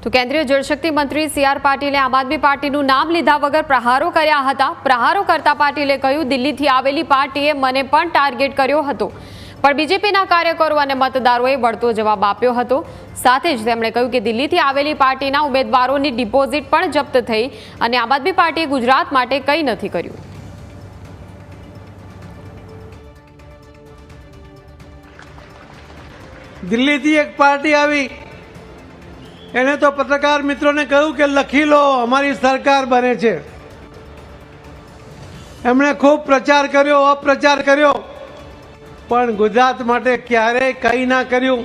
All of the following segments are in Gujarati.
તો કેન્દ્રીય જળશક્તિ મંત્રી સી.આર. પાટીલે આમ આદમી પાર્ટીનું નામ લીધા વગર પ્રહારો કર્યા હતા. પ્રહારો કરતા પાટીલે કહ્યું, દિલ્હીથી આવેલી પાર્ટીએ મને પણ ટાર્ગેટ કર્યો હતો, પણ બીજેપીના કાર્યકરો અને મતદારોએ વળતો જવાબ આપ્યો હતો. સાથે જ તેમણે કહ્યું કે દિલ્હીથી આવેલી પાર્ટીના ઉમેદવારોની ડિપોઝિટ પણ જપ્ત થઈ અને આમ આદમી પાર્ટીએ ગુજરાત માટે કંઈ નથી કર્યું. દિલ્હીથી એક પાર્ટી આવી, એને તો પત્રકાર મિત્રોને કહ્યું કે લખી લો, અમારી સરકાર બને છે. એમણે ખૂબ પ્રચાર કર્યો, અપ્રચાર કર્યો, પણ ગુજરાત માટે ક્યારેય કંઈ ના કર્યું.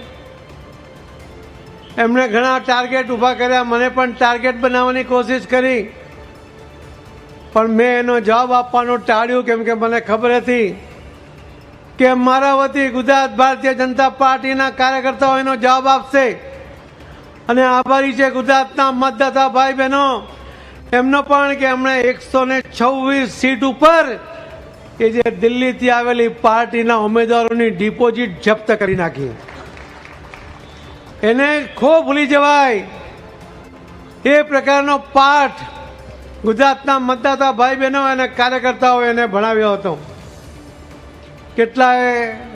એમણે ઘણા ટાર્ગેટ ઊભા કર્યા, મને પણ ટાર્ગેટ બનાવવાની કોશિશ કરી, પણ મેં એનો જવાબ આપવાનું ટાળ્યું, કેમ કે મને ખબર હતી કે મારા વતી ગુજરાત ભારતીય જનતા પાર્ટીના કાર્યકર્તાઓ એનો જવાબ આપશે. અને આભારી છે ગુજરાતના મતદાતા ભાઈ બહેનો એમનો પણ કે એમણે 126 સીટ ઉપર કે જે દિલ્હીથી આવેલી પાર્ટીના ઉમેદવારોની ડિપોઝિટ જપ્ત કરી નાખી. એને ખૂબ ભૂલી જવાય એ પ્રકારનો પાઠ ગુજરાતના મતદાતા ભાઈ બહેનો અને કાર્યકર્તાઓ એને ભણાવ્યો હતો. કેટલાય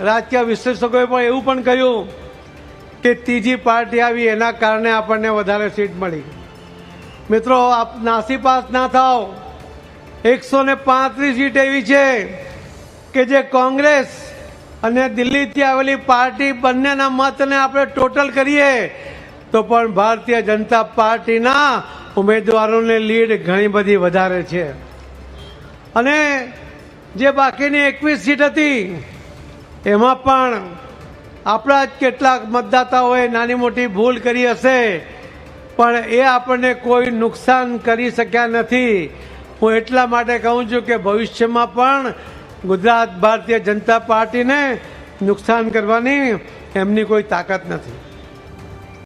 રાજકીય વિશ્લેષકોએ પણ એવું પણ કહ્યું કે ત્રીજી પાર્ટી આવી એના કારણે આપણને વધારે સીટ મળી. મિત્રો, આપ નાસીપાસ ના થાવ. 135 સીટ એવી છે કે જે કોંગ્રેસ અને દિલ્હીથી આવેલી પાર્ટી બંનેના મતને આપણે ટોટલ કરીએ તો પણ ભારતીય જનતા પાર્ટીના ઉમેદવારોની લીડ ઘણી બધી વધારે છે. અને જે બાકીની 21 સીટ હતી એમાં પણ આપણા જ કેટલાક મતદાતાઓએ નાની મોટી ભૂલ કરી હશે, પણ એ આપણને કોઈ નુકસાન કરી શક્યા નથી. હું એટલા માટે કહું છું કે ભવિષ્યમાં પણ ગુજરાત ભારતીય જનતા પાર્ટીને નુકસાન કરવાની એમની કોઈ તાકાત નથી.